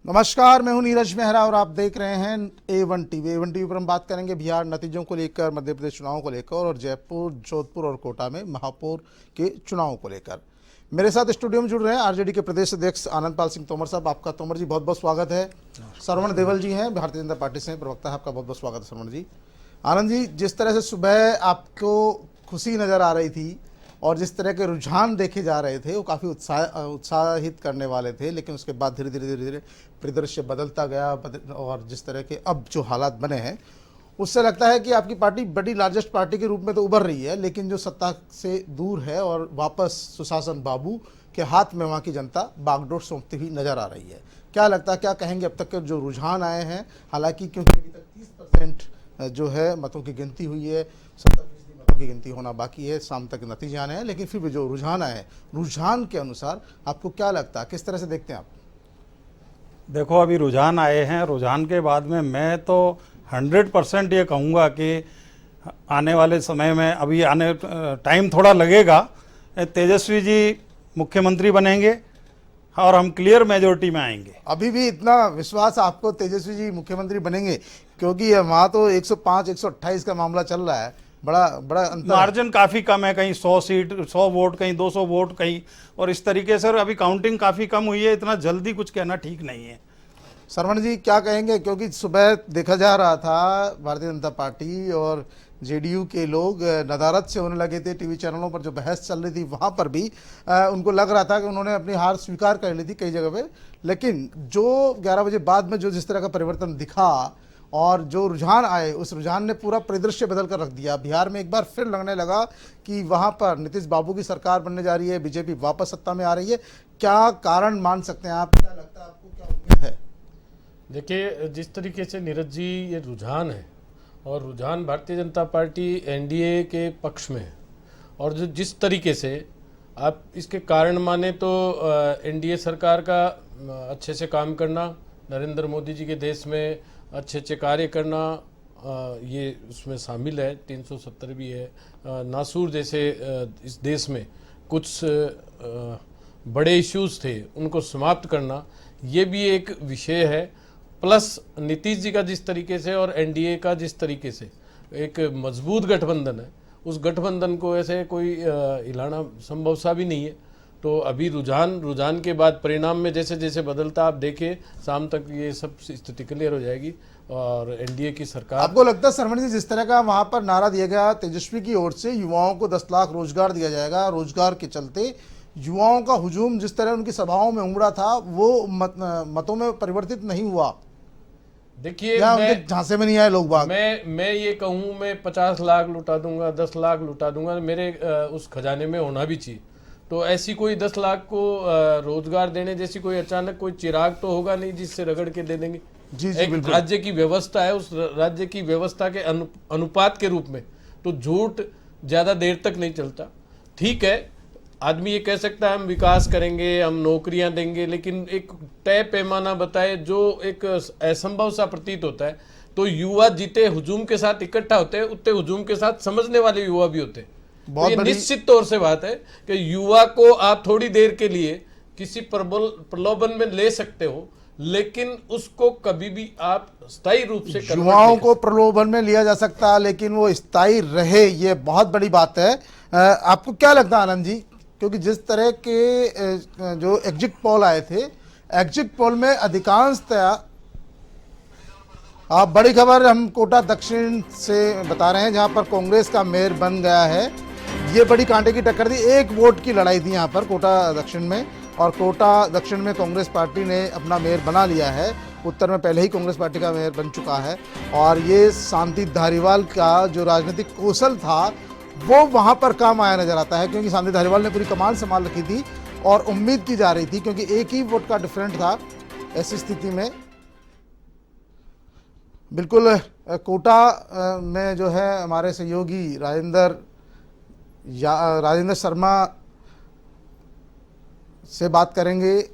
नमस्कार, मैं हूं नीरज मेहरा और आप देख रहे हैं A1 टीवी। A1 टीवी पर हम बात करेंगे बिहार नतीजों को लेकर, मध्य प्रदेश चुनावों को लेकर और जयपुर, जोधपुर और कोटा में महापौर के चुनावों को लेकर। मेरे साथ स्टूडियो में जुड़ रहे हैं आरजेडी के प्रदेश अध्यक्ष आनंदपाल सिंह तोमर साहब। आपका तोमर जी बहुत बहुत स्वागत है। श्रवण देवल जी हैं, भारतीय जनता पार्टी से प्रवक्ता है, आपका बहुत बहुत स्वागत है श्रवण जी। आनंद जी, जिस तरह से सुबह आपको खुशी नज़र आ रही थी और जिस तरह के रुझान देखे जा रहे थे वो काफ़ी उत्साहित करने वाले थे, लेकिन उसके बाद धीरे धीरे धीरे धीरे परिदृश्य बदलता गया और जिस तरह के अब जो हालात बने हैं उससे लगता है कि आपकी पार्टी बड़ी लार्जेस्ट पार्टी के रूप में तो उभर रही है, लेकिन जो सत्ता से दूर है और वापस सुशासन बाबू के हाथ में वहाँ की जनता बागडोर सौंपती हुई नज़र आ रही है। क्या लगता है, क्या कहेंगे अब तक के जो रुझान आए हैं? हालांकि क्योंकि अभी तक 30% जो है मतों की गिनती हुई है, 70% मतों की गिनती होना बाकी है, शाम तक नतीजे आने हैं, लेकिन फिर भी जो रुझान आए हैं, रुझान के अनुसार आपको क्या लगता है, किस तरह से देखते हैं आप? देखो, अभी रुझान आए हैं, रुझान के बाद में मैं तो 100% ये कहूँगा कि आने वाले समय में, अभी आने टाइम थोड़ा लगेगा, तेजस्वी जी मुख्यमंत्री बनेंगे और हम क्लियर मेजोरिटी में आएंगे। अभी भी इतना विश्वास आपको तेजस्वी जी मुख्यमंत्री बनेंगे? क्योंकि वहाँ तो 105 128 का मामला चल रहा है, बड़ा बड़ा अंतर, मार्जिन काफ़ी कम है, कहीं 100 सीट 100 वोट, कहीं 200 वोट, कहीं, और इस तरीके से अभी काउंटिंग काफ़ी कम हुई है। इतना जल्दी कुछ कहना ठीक नहीं है। श्रवण जी क्या कहेंगे? क्योंकि सुबह देखा जा रहा था भारतीय जनता पार्टी और जेडीयू के लोग नदारद से होने लगे थे, टीवी चैनलों पर जो बहस चल रही थी वहाँ पर भी उनको लग रहा था कि उन्होंने अपनी हार स्वीकार कर ली थी कई जगह पे, लेकिन जो 11 बजे बाद में जो जिस तरह का परिवर्तन दिखा और जो रुझान आए, उस रुझान ने पूरा परिदृश्य बदल कर रख दिया। बिहार में एक बार फिर लगने लगा कि वहाँ पर नीतीश बाबू की सरकार बनने जा रही है, बीजेपी वापस सत्ता में आ रही है। क्या कारण मान सकते हैं आप? क्या लगता है आपको, क्या उम्मीद है? देखिए, जिस तरीके से नीरज जी ये रुझान है और रुझान भारतीय जनता पार्टी एनडीए के पक्ष में है, और जो जिस तरीके से आप इसके कारण माने तो एनडीए सरकार का अच्छे से काम करना, नरेंद्र मोदी जी के देश में अच्छे अच्छे कार्य करना, ये उसमें शामिल है। 370 भी है। नासूर जैसे इस देश में कुछ बड़े इश्यूज थे, उनको समाप्त करना, ये भी एक विषय है। प्लस नीतीश जी का जिस तरीके से और एनडीए का जिस तरीके से एक मजबूत गठबंधन है, उस गठबंधन को ऐसे कोई हिलाना संभव सा भी नहीं है। तो अभी रुझान के बाद परिणाम में जैसे जैसे बदलता, आप देखिए शाम तक ये सब स्थिति क्लियर हो जाएगी और एनडीए की सरकार। आपको लगता है शर्मण जी, जिस तरह का वहां पर नारा दिया गया तेजस्वी की ओर से, युवाओं को 10 लाख रोजगार दिया जाएगा, रोजगार के चलते युवाओं का हुजूम जिस तरह उनकी सभाओं में उमड़ा था, वो मतों में परिवर्तित नहीं हुआ? देखिए, उनके झांसे में नहीं आए लोग बाग? मैं ये कहूँ, मैं 50 लाख लुटा दूंगा, 10 लाख लुटा दूंगा, मेरे उस खजाने में होना भी चाहिए। तो ऐसी कोई 10 लाख को रोजगार देने जैसी कोई अचानक कोई चिराग तो होगा नहीं जिससे रगड़ के दे देंगे। जी एक बिल्कुल। राज्य की व्यवस्था है, उस राज्य की व्यवस्था के अनुपात के रूप में तो झूठ ज्यादा देर तक नहीं चलता। ठीक है, आदमी ये कह सकता है हम विकास करेंगे, हम नौकरियां देंगे, लेकिन एक तय पैमाना बताए जो एक असंभव सा प्रतीत होता है। तो युवा जितने हुजूम के साथ इकट्ठा होते हैं, उतने हुजूम के साथ समझने वाले युवा भी होते हैं। तो ये निश्चित तौर से बात है कि युवा को आप थोड़ी देर के लिए किसी प्रलोभन में ले सकते हो, लेकिन उसको कभी भी आप स्थायी रूप से युवाओं को प्रलोभन में लिया जा सकता है, लेकिन वो स्थायी रहे, ये बहुत बड़ी बात है। आपको क्या लगता है आनंद जी? क्योंकि जिस तरह के जो एग्जिट पोल आए थे, एग्जिट पोल में अधिकांशतया, आप बड़ी खबर हम कोटा दक्षिण से बता रहे हैं, जहां पर कांग्रेस का मेयर बन गया है। ये बड़ी कांटे की टक्कर थी, 1 वोट की लड़ाई थी यहाँ पर कोटा दक्षिण में, और कोटा दक्षिण में कांग्रेस पार्टी ने अपना मेयर बना लिया है। उत्तर में पहले ही कांग्रेस पार्टी का मेयर बन चुका है, और ये शांति धारीवाल का जो राजनीतिक कौशल था वो वहाँ पर काम आया नजर आता है, क्योंकि शांति धारीवाल ने पूरी कमान संभाल रखी थी और उम्मीद की जा रही थी, क्योंकि 1 ही वोट का डिफरेंट था। ऐसी स्थिति में बिल्कुल कोटा में जो है हमारे सहयोगी राजेंद्र शर्मा से बात करेंगे।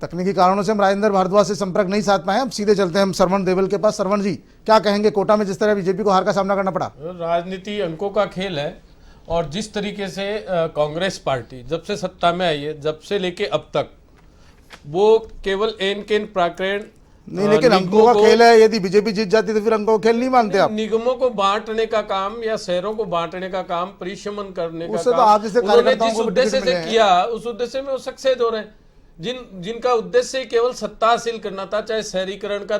तकनीकी कारणों से हम राजेंद्र भारद्वाज से संपर्क नहीं साध पाए। हम सीधे चलते हैं हम श्रवण देवल के पास। श्रवण जी, क्या कहेंगे कोटा में जिस तरह बीजेपी को हार का सामना करना पड़ा? राजनीति अंकों का खेल है, और जिस तरीके से कांग्रेस पार्टी जब से सत्ता में आई है, जब से लेके अब तक वो केवल एन केन प्राकरण नहीं, लेकिन अंकों का खेल है। यदि बीजेपी जीत जाती तो फिर अंकों का खेल नहीं मानते आप? निगमों को बांटने का काम या शहरों को बांटने का काम, परिशमन करने का उससे तो काम आप जैसे उन्होंने कार्यकर्ताओं जिस को भी उद्देश्य टिकट से मिले हैं। किया उस उद्देश्य में वो सक्सेस हो रहे हैं। जिनका उद्देश्य केवल सत्ता हासिल करना था, चाहे शहरीकरण का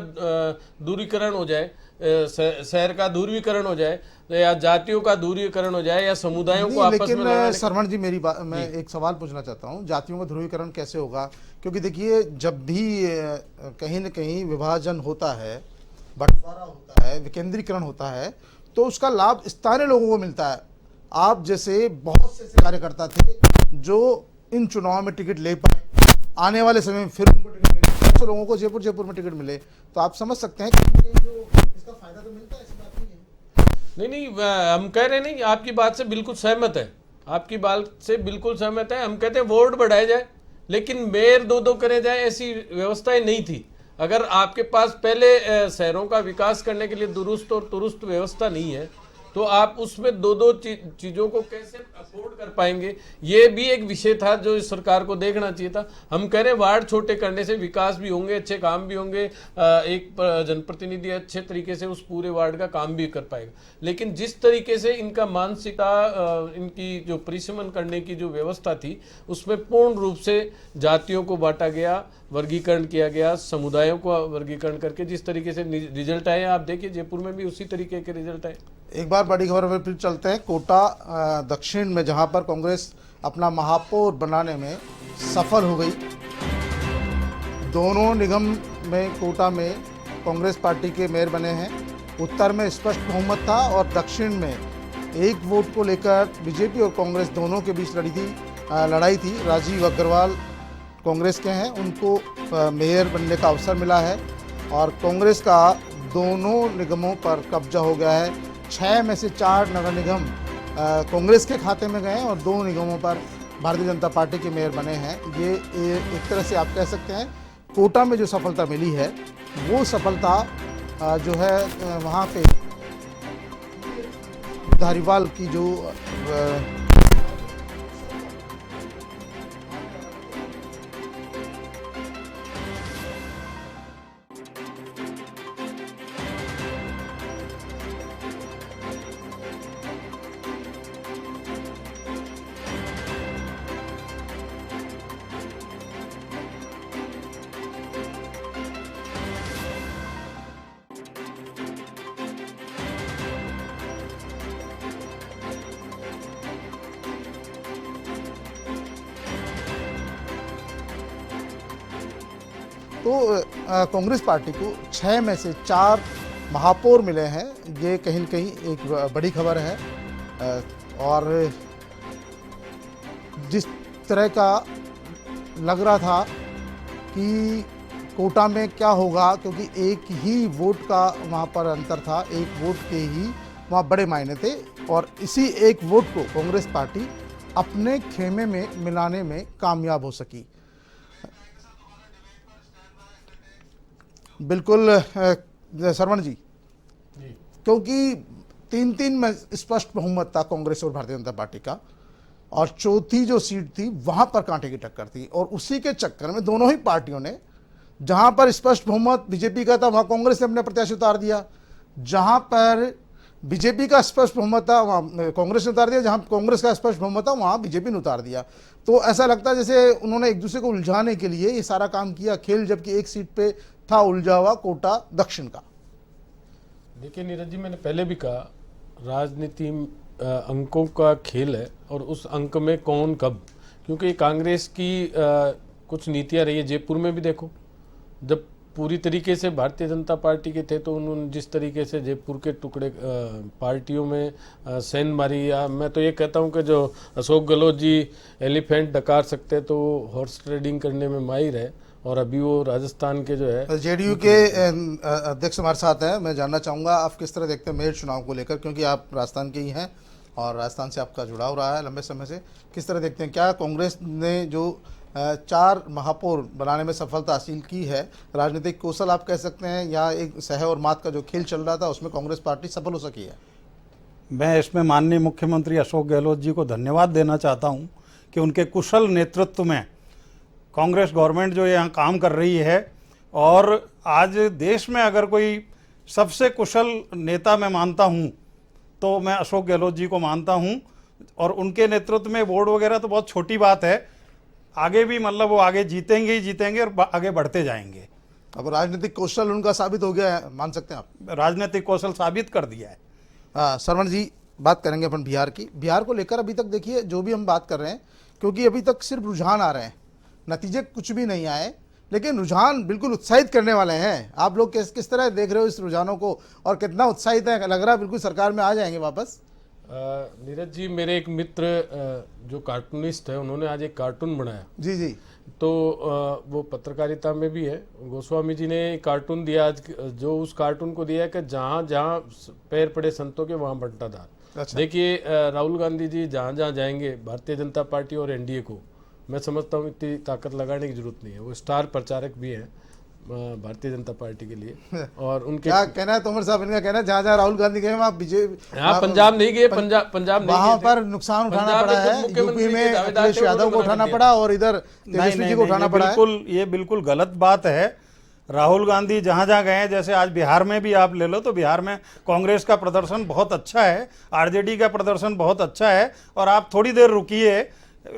दूरीकरण हो जाए, शहर का दूरवीकरण हो जाए, या जातियों का दूरीकरण हो जाए, या समुदायों को आपस में लेकिन लड़ाने सरवण जी, मेरी बात, मैं एक सवाल पूछना चाहता हूँ, जातियों का ध्रुवीकरण कैसे होगा? क्योंकि देखिए, जब भी कहीं न कहीं विभाजन होता है, बंटवारा होता है, विकेंद्रीकरण होता है, तो उसका लाभ स्थानीय लोगों को मिलता है। आप जैसे बहुत से ऐसे कार्यकर्ता थे जो इन चुनाव में टिकट ले पाए, आने वाले समय में फिर उनको टिकट मिले, बहुत से लोगों को जयपुर में टिकट मिले, तो आप समझ सकते हैं कि जो इसका फायदा तो मिलता है, ऐसी बात नहीं है। नहीं, हम कह रहे नहीं, आपकी बात से बिल्कुल सहमत है, आपकी बात से बिल्कुल सहमत है। हम कहते हैं वोट बढ़ाए जाए, लेकिन मेयर दो करे जाए, ऐसी व्यवस्थाएं नहीं थी। अगर आपके पास पहले शहरों का विकास करने के लिए दुरुस्त और तुरुस्त व्यवस्था नहीं है, तो आप उसमें दो चीजों को कैसे अफोर्ड कर पाएंगे? ये भी एक विषय था जो इस सरकार को देखना चाहिए था। हम कह रहे वार्ड छोटे करने से विकास भी होंगे, अच्छे काम भी होंगे, एक जनप्रतिनिधि अच्छे तरीके से उस पूरे वार्ड का काम भी कर पाएगा। लेकिन जिस तरीके से इनका मानसिकता, इनकी जो परिशमन करने की जो व्यवस्था थी, उसमें पूर्ण रूप से जातियों को बांटा गया, वर्गीकरण किया गया, समुदायों को वर्गीकरण करके जिस तरीके से रिजल्ट आए, आप देखिए जयपुर में भी उसी तरीके के रिजल्ट आए। एक बार बड़ी खबर पर फिर चलते हैं कोटा दक्षिण में, जहां पर कांग्रेस अपना महापौर बनाने में सफल हो गई। दोनों निगम में कोटा में कांग्रेस पार्टी के मेयर बने हैं। उत्तर में स्पष्ट बहुमत था और दक्षिण में एक वोट को लेकर बीजेपी और कांग्रेस दोनों के बीच लड़ाई थी। राजीव अग्रवाल कांग्रेस के हैं, उनको मेयर बनने का अवसर मिला है और कांग्रेस का दोनों निगमों पर कब्जा हो गया है। 6 में से 4 नगर निगम कांग्रेस के खाते में गए और 2 निगमों पर भारतीय जनता पार्टी के मेयर बने हैं। ये एक तरह से आप कह सकते हैं कोटा में जो सफलता मिली है, वो सफलता जो है वहाँ पे धारीवाल की जो तो कांग्रेस पार्टी को 6 में से 4 महापौर मिले हैं। ये कहीं न कहीं एक बड़ी खबर है और जिस तरह का लग रहा था कि कोटा में क्या होगा, क्योंकि एक ही वोट का वहाँ पर अंतर था, एक वोट के ही वहाँ बड़े मायने थे और इसी एक वोट को कांग्रेस पार्टी अपने खेमे में मिलाने में कामयाब हो सकी। बिल्कुल सरवण जी, क्योंकि 3-3 में स्पष्ट बहुमत था कांग्रेस और भारतीय जनता पार्टी का और चौथी जो सीट थी वहां पर कांटे की टक्कर थी और उसी के चक्कर में दोनों ही पार्टियों ने, जहां पर स्पष्ट बहुमत बीजेपी का था वहां कांग्रेस ने अपने प्रत्याशी उतार दिया, जहां पर बीजेपी का स्पष्ट बहुमत था वहां कांग्रेस ने उतार दिया, जहां कांग्रेस का स्पष्ट बहुमत था वहां बीजेपी ने उतार दिया। तो ऐसा लगता है जैसे उन्होंने एक दूसरे को उलझाने के लिए ये सारा काम किया खेल, जबकि एक सीट पे था उलझा हुआ कोटा दक्षिण का। देखिए नीरज जी, मैंने पहले भी कहा राजनीति अंकों का खेल है और उस अंक में कौन कब, क्योंकि कांग्रेस की कुछ नीतियां रही है। जयपुर में भी देखो, जब पूरी तरीके से भारतीय जनता पार्टी के थे तो उन्होंने जिस तरीके से जयपुर के टुकड़े पार्टियों में सेंध मारी, या मैं तो ये कहता हूँ कि जो अशोक गहलोत जी एलिफेंट डकार सकते तो हॉर्स ट्रेडिंग करने में माहिर है और अभी वो राजस्थान के जो है जेडीयू के अध्यक्ष हमारे साथ हैं। मैं जानना चाहूँगा आप किस तरह देखते हैं मेयर चुनाव को लेकर, क्योंकि आप राजस्थान के ही हैं और राजस्थान से आपका जुड़ाव रहा है लंबे समय से। किस तरह देखते हैं, क्या कांग्रेस ने जो 4 महापौर बनाने में सफलता हासिल की है, राजनीतिक कौशल आप कह सकते हैं, या एक सह और मात का जो खेल चल रहा था उसमें कांग्रेस पार्टी सफल हो सकी है? मैं इसमें माननीय मुख्यमंत्री अशोक गहलोत जी को धन्यवाद देना चाहता हूं कि उनके कुशल नेतृत्व में कांग्रेस गवर्नमेंट जो यहाँ काम कर रही है, और आज देश में अगर कोई सबसे कुशल नेता मैं मानता हूँ तो मैं अशोक गहलोत जी को मानता हूँ। और उनके नेतृत्व में बोर्ड वगैरह तो बहुत छोटी बात है, आगे भी मतलब वो आगे जीतेंगे ही जीतेंगे और आगे बढ़ते जाएंगे। अब राजनीतिक कौशल उनका साबित हो गया है, मान सकते हैं आप। राजनीतिक कौशल साबित कर दिया है। हाँ सरवण जी, बात करेंगे अपन बिहार की। बिहार को लेकर अभी तक देखिए जो भी हम बात कर रहे हैं, क्योंकि अभी तक सिर्फ रुझान आ रहे हैं, नतीजे कुछ भी नहीं आए, लेकिन रुझान बिल्कुल उत्साहित करने वाले हैं। आप लोग किस तरह देख रहे हो इस रुझानों को, और कितना उत्साहित है? लग रहा है बिल्कुल सरकार में आ जाएंगे वापस। नीरज जी, मेरे एक मित्र जो कार्टूनिस्ट है, उन्होंने आज एक कार्टून बनाया। जी जी। तो वो पत्रकारिता में भी है। गोस्वामी जी ने एक कार्टून दिया आज, जो उस कार्टून को दिया है कि जहाँ जहाँ पैर पड़े संतों के वहाँ बंटाधार। अच्छा। देखिए, राहुल गांधी जी जहाँ जहाँ जाएंगे, भारतीय जनता पार्टी और एनडीए को मैं समझता हूँ इतनी ताकत लगाने की जरूरत नहीं है। वो स्टार प्रचारक भी हैं भारतीय जनता पार्टी के लिए। और उनके क्या कहना है तोमर साहब? इनका कहना है जहाँ जहाँ राहुल गांधी गए वहाँ बीजेपी, हाँ, पंजाब नहीं गए, पंजाब नहीं वहां गए थे। पर नुकसान उठाना पंजाब पड़ा में खुद है। मुख्यमंत्री यूपी में के दावेदार अखिलेश थे, यादव को उन्होंने उठाना दिया। पड़ा और इधर तेजस्वी जी को उठाना पड़ा है। ये बिल्कुल गलत बात है। राहुल गांधी जहां जहां गए हैं, जैसे आज बिहार में भी आप ले लो तो बिहार में कांग्रेस का प्रदर्शन बहुत अच्छा है, आरजेडी का प्रदर्शन बहुत अच्छा है। और आप थोड़ी देर रुकिए,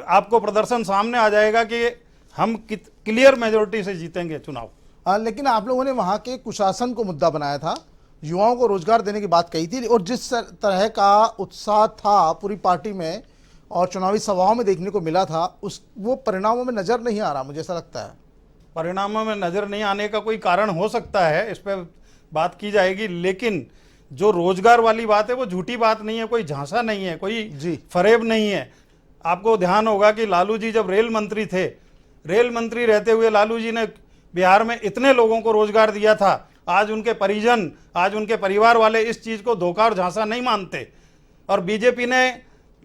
आपको प्रदर्शन सामने आ जाएगा कि हम क्लियर मेजोरिटी से जीतेंगे चुनाव। लेकिन आप लोगों ने वहां के कुशासन को मुद्दा बनाया था, युवाओं को रोजगार देने की बात कही थी, और जिस तरह का उत्साह था पूरी पार्टी में और चुनावी सभाओं में देखने को मिला था, वो परिणामों में नजर नहीं आ रहा, मुझे ऐसा लगता है। परिणामों में नजर नहीं आने का कोई कारण हो सकता है, इस पर बात की जाएगी। लेकिन जो रोजगार वाली बात है वो झूठी बात नहीं है, कोई झांसा नहीं है, कोई फरेब नहीं है। आपको ध्यान होगा कि लालू जी जब रेल मंत्री थे, रेल मंत्री रहते हुए लालू जी ने बिहार में इतने लोगों को रोजगार दिया था। आज उनके परिजन, आज उनके परिवार वाले इस चीज को धोखा और झांसा नहीं मानते। और बीजेपी ने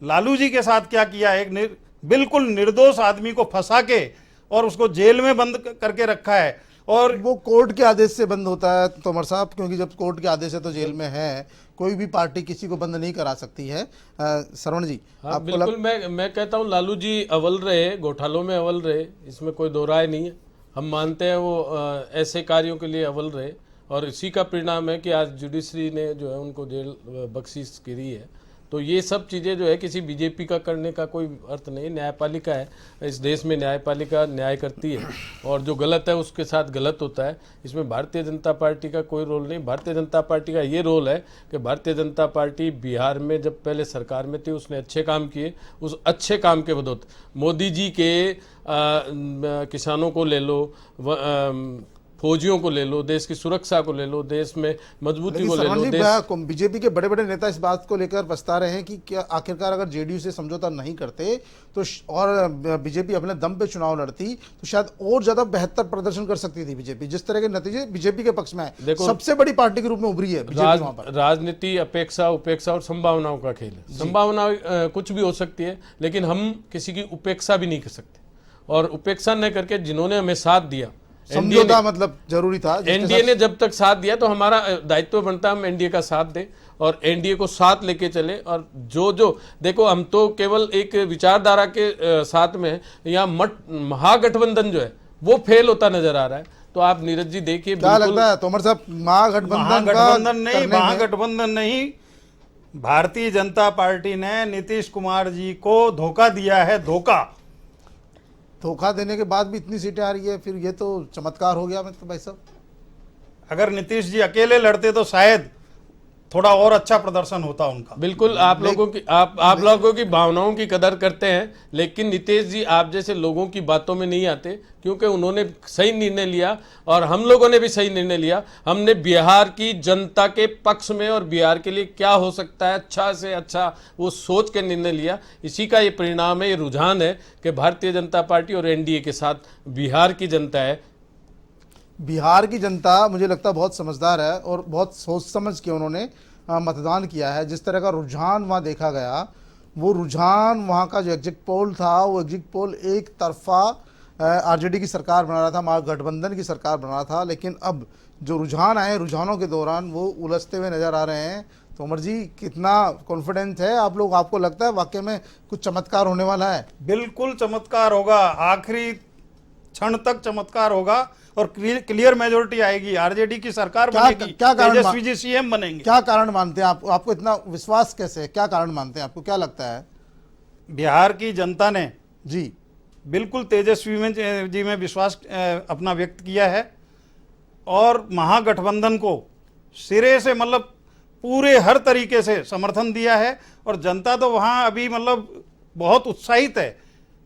लालू जी के साथ क्या किया, एक बिल्कुल निर्दोष आदमी को फंसा के और उसको जेल में बंद करके रखा है। और वो कोर्ट के आदेश से बंद होता है तोमर साहब, क्योंकि जब कोर्ट के आदेश है तो जेल में है। कोई भी पार्टी किसी को बंद नहीं करा सकती है। सरवण जी, हाँ, बिल्कुल। मैं कहता हूँ लालू जी अव्वल रहे, घोटालों में अव्वल रहे, इसमें कोई दो राय नहीं है। हम मानते हैं वो ऐसे कार्यों के लिए अव्वल रहे, और इसी का परिणाम है कि आज जुडिशरी ने जो है उनको जेल बख्शिश करी है। तो ये सब चीज़ें जो है किसी बीजेपी का करने का कोई अर्थ नहीं। न्यायपालिका है इस देश में, न्यायपालिका न्याय करती है, और जो गलत है उसके साथ गलत होता है। इसमें भारतीय जनता पार्टी का कोई रोल नहीं। भारतीय जनता पार्टी का ये रोल है कि भारतीय जनता पार्टी बिहार में जब पहले सरकार में थी उसने अच्छे काम किए, उस अच्छे काम के बदौलत मोदी जी के किसानों को ले लो, फौजियों को ले लो, देश की सुरक्षा को ले लो, देश में मजबूती को ले लो। बीजेपी के बड़े बड़े नेता इस बात को लेकर पछता रहे हैं कि क्या आखिरकार अगर जेडीयू से समझौता नहीं करते तो और बीजेपी अपने दम पे चुनाव लड़ती तो शायद और ज्यादा बेहतर प्रदर्शन कर सकती थी बीजेपी। जिस तरह के नतीजे बीजेपी के पक्ष में है, सबसे बड़ी पार्टी के रूप में उभरी है बीजेपी। राजनीति अपेक्षा, उपेक्षा और संभावनाओं का खेल है। संभावना कुछ भी हो सकती है, लेकिन हम किसी की उपेक्षा भी नहीं कर सकते। और उपेक्षा न करके जिन्होंने हमें साथ दिया, समझौता मतलब जरूरी था। एनडीए ने जब तक साथ दिया तो हमारा दायित्व बनता है हम एनडीए का साथ दें और एनडीए को साथ लेके चले। और जो देखो, हम तो केवल एक विचारधारा के साथ में, यहाँ महागठबंधन जो है वो फेल होता नजर आ रहा है। तो आप नीरज जी देखिए, क्या लगता है तोमर साहब, महागठबंधन नहीं, भारतीय जनता पार्टी ने नीतीश कुमार जी को धोखा दिया है। धोखा देने के बाद भी इतनी सीटें आ रही है, फिर ये तो चमत्कार हो गया। मतलब भाई साहब, अगर नीतीश जी अकेले लड़ते तो शायद थोड़ा और अच्छा प्रदर्शन होता उनका। बिल्कुल, आप लोगों की भावनाओं की कदर करते हैं, लेकिन नीतीश जी आप जैसे लोगों की बातों में नहीं आते, क्योंकि उन्होंने सही निर्णय लिया और हम लोगों ने भी सही निर्णय लिया। हमने बिहार की जनता के पक्ष में और बिहार के लिए क्या हो सकता है अच्छा से अच्छा, वो सोच के निर्णय लिया। इसी का ये परिणाम है, ये रुझान है कि भारतीय जनता पार्टी और एनडीए के साथ बिहार की जनता है। बिहार की जनता मुझे लगता है बहुत समझदार है और बहुत सोच समझ के उन्होंने मतदान किया है। जिस तरह का रुझान वहाँ देखा गया, वो रुझान वहाँ का जो एग्जिट पोल था, वो एग्जिट पोल एक तरफा आरजेडी की सरकार बना रहा था, महागठबंधन की सरकार बना रहा था। लेकिन अब जो रुझान आए, रुझानों के दौरान वो उलझते हुए नजर आ रहे हैं। तोमर जी, कितना कॉन्फिडेंस है आप लोग? आपको लगता है वाकई में कुछ चमत्कार होने वाला है? बिल्कुल चमत्कार होगा। आखिरी क्षण तक चमत्कार होगा और क्लियर मेजोरिटी आएगी, आरजेडी की सरकार क्या- बनेगी, क्या कारण तेजस्वी जी सीएम बनेंगे। क्या कारण मानते हैं आप? आपको इतना विश्वास कैसे है? क्या कारण मानते हैं? आपको क्या लगता है? बिहार की जनता ने जी बिल्कुल तेजस्वी में जी में विश्वास अपना व्यक्त किया है और महागठबंधन को सिरे से मतलब पूरे हर तरीके से समर्थन दिया है। और जनता तो वहाँ अभी मतलब बहुत उत्साहित है,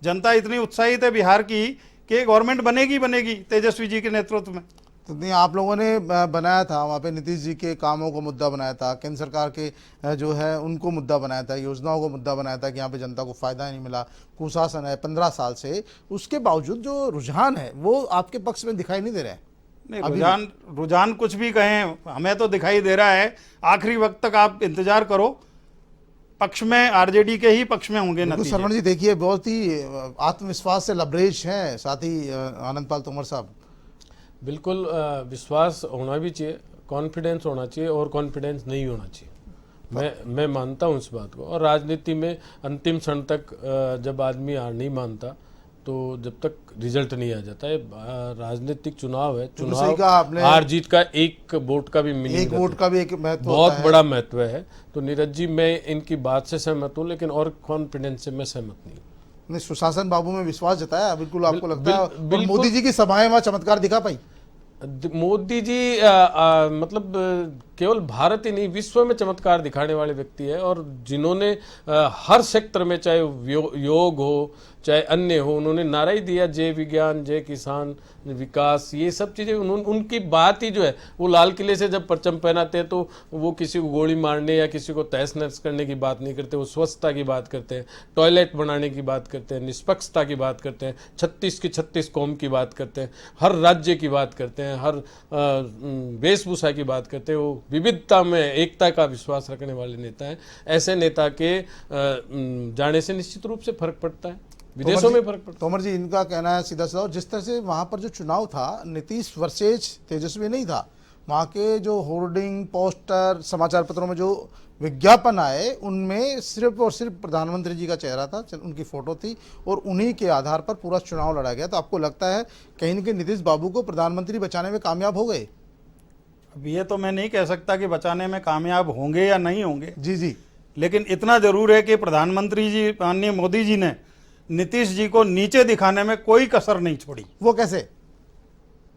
जनता इतनी उत्साहित है बिहार की कि गवर्नमेंट बनेगी बनेगी तेजस्वी जी के नेतृत्व में। तो नहीं, आप लोगों ने बनाया था वहाँ पे, नीतीश जी के कामों को मुद्दा बनाया था, केंद्र सरकार के जो है उनको मुद्दा बनाया था, योजनाओं को मुद्दा बनाया था कि यहाँ पे जनता को फ़ायदा ही नहीं मिला, कुशासन है 15 साल से। उसके बावजूद जो रुझान है वो आपके पक्ष में दिखाई नहीं दे रहे हैं। नहीं, रुझान कुछ भी कहें, हमें तो दिखाई दे रहा है। आखिरी वक्त तक आप इंतजार करो, पक्ष में आरजेडी के ही पक्ष में होंगे नतीजे। शरवण जी देखिए, बहुत ही आत्मविश्वास से लबरेज हैं साथ ही आनंद पाल तोमर साहब। बिल्कुल विश्वास होना भी चाहिए, कॉन्फिडेंस होना चाहिए और कॉन्फिडेंस नहीं होना चाहिए। मैं मानता हूँ इस बात को। और राजनीति में अंतिम क्षण तक जब आदमी हार नहीं मानता तो जब तक रिजल्ट नहीं आ जाता है। राजनीतिक चुनाव है, सही कहा आपने। हार जीत का एक वोट का भी मीनिंग, एक वोट का भी एक महत्व बहुत होता है। बड़ा महत्व है। तो नीरज जी, मैं इनकी बात से सहमत हूँ, लेकिन और कॉन्फिडेंस से मैं सहमत नहीं। ने सुशासन बाबू में विश्वास जताया बिल्कुल, आपको लगता है? और बिल्कुल। मोदी जी की सभाएं वहाँ चमत्कार दिखा पाई? मोदी जी मतलब केवल भारत ही नहीं, विश्व में चमत्कार दिखाने वाले व्यक्ति है। और जिन्होंने हर सेक्टर में, चाहे योग हो चाहे अन्य हो, उन्होंने नारा ही दिया जय विज्ञान जय किसान विकास। ये सब चीज़ें उनकी बात ही जो है, वो लाल किले से जब परचम पहनाते हैं तो वो किसी को गोली मारने या किसी को तहस नहस करने की बात नहीं करते। वो स्वच्छता की बात करते हैं, टॉयलेट बनाने की बात करते हैं, निष्पक्षता की बात करते हैं, 36 की 36 कौम की बात करते हैं, हर राज्य की बात करते हैं, हर वेशभूषा की बात करते हैं। वो विविधता में एकता का विश्वास रखने वाले नेता हैं। ऐसे नेता के जाने से निश्चित रूप से फर्क पड़ता है, विदेशों में फर्क पड़ता। तोमर जी, इनका कहना है सीधा सीधा, जिस तरह से वहाँ पर जो चुनाव था नीतीश वर्सेज तेजस्वी नहीं था, वहाँ के जो होर्डिंग पोस्टर समाचार पत्रों में जो विज्ञापन आए उनमें सिर्फ और सिर्फ प्रधानमंत्री जी का चेहरा था, उनकी फोटो थी और उन्हीं के आधार पर पूरा चुनाव लड़ा गया। तो आपको लगता है कहीं न कहीं नीतीश बाबू को प्रधानमंत्री बचाने में कामयाब हो गए? अब ये तो मैं नहीं कह सकता कि बचाने में कामयाब होंगे या नहीं होंगे, जी जी, लेकिन इतना जरूर है कि प्रधानमंत्री जी माननीय मोदी जी ने नीतीश जी को नीचे दिखाने में कोई कसर नहीं छोड़ी। वो कैसे?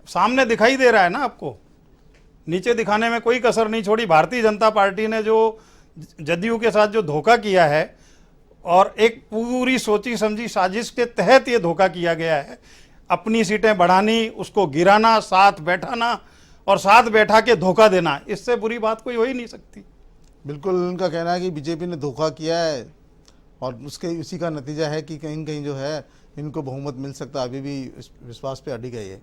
सामने दिखाई दे रहा है ना आपको, नीचे दिखाने में कोई कसर नहीं छोड़ी। भारतीय जनता पार्टी ने जो जदयू के साथ जो धोखा किया है, और एक पूरी सोची समझी साजिश के तहत ये धोखा किया गया है। अपनी सीटें बढ़ानी, उसको गिराना, साथ बैठाना और साथ बैठा के धोखा देना, इससे बुरी बात कोई हो ही नहीं सकती। बिल्कुल, उनका कहना है कि बीजेपी ने धोखा किया है और उसी का नतीजा है कि कहीं कहीं जो है इनको बहुमत मिल सकता है। अभी भी इस विश्वास पे अड़ी गई है।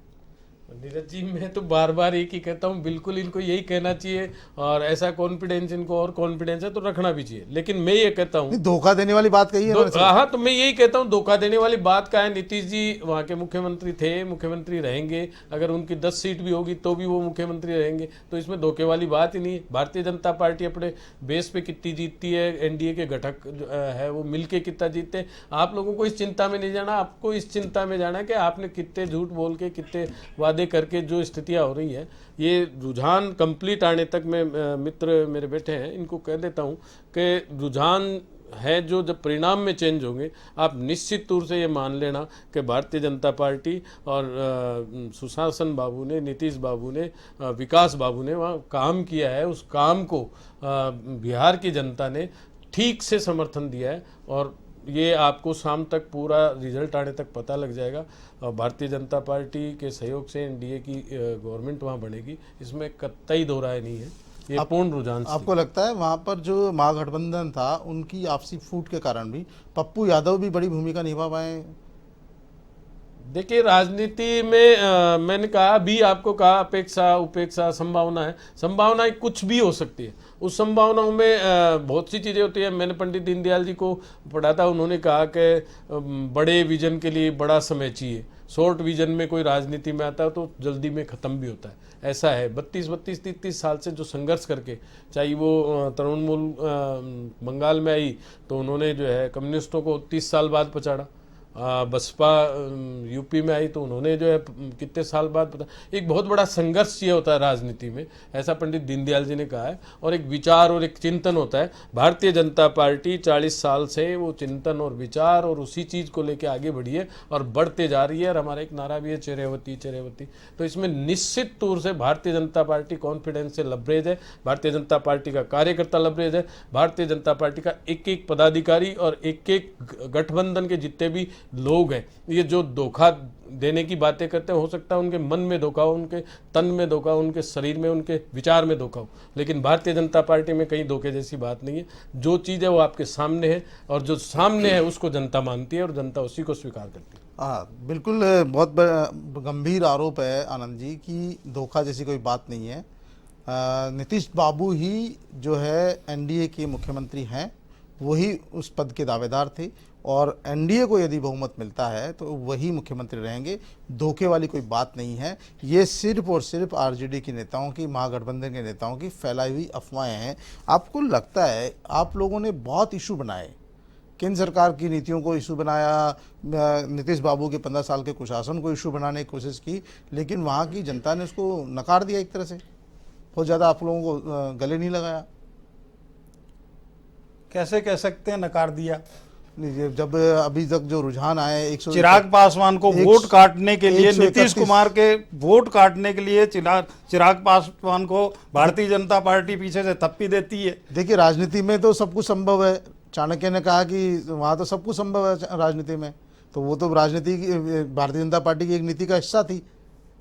नीरज जी, मैं तो बार बार एक ही कहता हूँ, बिल्कुल इनको यही कहना चाहिए और ऐसा कॉन्फिडेंस इनको और कॉन्फिडेंस है तो रखना भी चाहिए। लेकिन मैं ये कहता हूँ, धोखा देने वाली बात कही है इन्होंने। हाँ, तो मैं यही कहता हूँ, धोखा देने वाली बात का है। नीतीश जी वहाँ के मुख्यमंत्री थे, मुख्यमंत्री रहेंगे। अगर उनकी 10 सीट भी होगी तो भी वो मुख्यमंत्री रहेंगे। तो इसमें धोखे वाली बात ही नहीं है। भारतीय जनता पार्टी अपने बेस पे कितनी जीतती है, एनडीए के घटक है वो मिलके कितना जीतते हैं, आप लोगों को इस चिंता में नहीं जाना। आपको इस चिंता में जाना कि आपने कितने झूठ बोल के, कितने वादे करके जो स्थितियां हो रही हैं। ये रुझान कंप्लीट आने तक में मित्र मेरे बैठे हैं, इनको कह देता हूं कि रुझान है जो जब परिणाम में चेंज होंगे, आप निश्चित तौर से ये मान लेना कि भारतीय जनता पार्टी और सुशासन बाबू ने, नीतीश बाबू ने, विकास बाबू ने वहाँ काम किया है। उस काम को बिहार की जनता ने ठीक से समर्थन दिया है और ये आपको शाम तक पूरा रिजल्ट आने तक पता लग जाएगा। भारतीय जनता पार्टी के सहयोग से एनडीए की गवर्नमेंट वहाँ बनेगी, इसमें कतई दो राय नहीं है। ये पूर्ण रुझान। आपको लगता है वहाँ पर जो महागठबंधन था उनकी आपसी फूट के कारण भी पप्पू यादव भी बड़ी भूमिका निभा पाए? देखिए, राजनीति में मैंने कहा, अभी आपको कहा अपेक्षा उपेक्षा संभावना है। संभावनाएं कुछ भी हो सकती है। उस संभावनाओं में बहुत सी चीज़ें होती है। मैंने पंडित दीनदयाल जी को पढ़ा था, उन्होंने कहा कि बड़े विजन के लिए बड़ा समय चाहिए। शॉर्ट विजन में कोई राजनीति में आता है तो जल्दी में ख़त्म भी होता है। ऐसा है 32-33 साल से जो संघर्ष करके, चाहे वो तृणमूल बंगाल में आई तो उन्होंने जो है कम्युनिस्टों को 30 साल बाद पछाड़ा, बसपा यूपी में आई तो उन्होंने जो है कितने साल बाद पता, एक बहुत बड़ा संघर्ष ये होता है राजनीति में, ऐसा पंडित दीनदयाल जी ने कहा है, और एक विचार और एक चिंतन होता है। भारतीय जनता पार्टी 40 साल से वो चिंतन और विचार और उसी चीज़ को लेकर आगे बढ़ी है और बढ़ते जा रही है। और हमारा एक नारा भी है चेरेवती चेरेवती। तो इसमें निश्चित तौर से भारतीय जनता पार्टी कॉन्फिडेंस से लबरेज है, भारतीय जनता पार्टी का कार्यकर्ता लबरेज है, भारतीय जनता पार्टी का एक एक पदाधिकारी और एक एक गठबंधन के जितने भी लोग हैं, ये जो धोखा देने की बातें करते हैं, हो सकता है उनके मन में धोखा हो, उनके तन में धोखा हो, उनके शरीर में, उनके विचार में धोखा हो, लेकिन भारतीय जनता पार्टी में कहीं धोखे जैसी बात नहीं है। जो चीज़ है वो आपके सामने है और जो सामने है उसको जनता मानती है और जनता उसी को स्वीकार करती है। हाँ बिल्कुल, बहुत गंभीर आरोप है आनंद जी कि धोखा जैसी कोई बात नहीं है। नीतीश बाबू ही जो है एनडीए के मुख्यमंत्री हैं, वही उस पद के दावेदार थे और एनडीए को यदि बहुमत मिलता है तो वही मुख्यमंत्री रहेंगे। धोखे वाली कोई बात नहीं है। ये सिर्फ और सिर्फ आरजेडी के नेताओं की, महागठबंधन के नेताओं की फैलाई हुई अफवाहें हैं। आपको लगता है आप लोगों ने बहुत इशू बनाए, केंद्र सरकार की नीतियों को इशू बनाया, नीतीश बाबू के 15 साल के कुशासन को इशू बनाने की कोशिश की, लेकिन वहाँ की जनता ने उसको नकार दिया एक तरह से, बहुत ज़्यादा आप लोगों को गले नहीं लगाया। कैसे कह सकते हैं नकार दिया? जब अभी तक जो रुझान आए, चिराग पासवान को वोट काटने के लिए, नीतीश कुमार के वोट काटने के लिए चिराग पासवान को भारतीय जनता पार्टी पीछे से थप्पी देती है। देखिए राजनीति में तो सब कुछ संभव है। चाणक्य ने कहा कि वहाँ तो सब कुछ संभव है राजनीति में, तो वो तो राजनीति की, भारतीय जनता पार्टी की एक नीति का हिस्सा थी,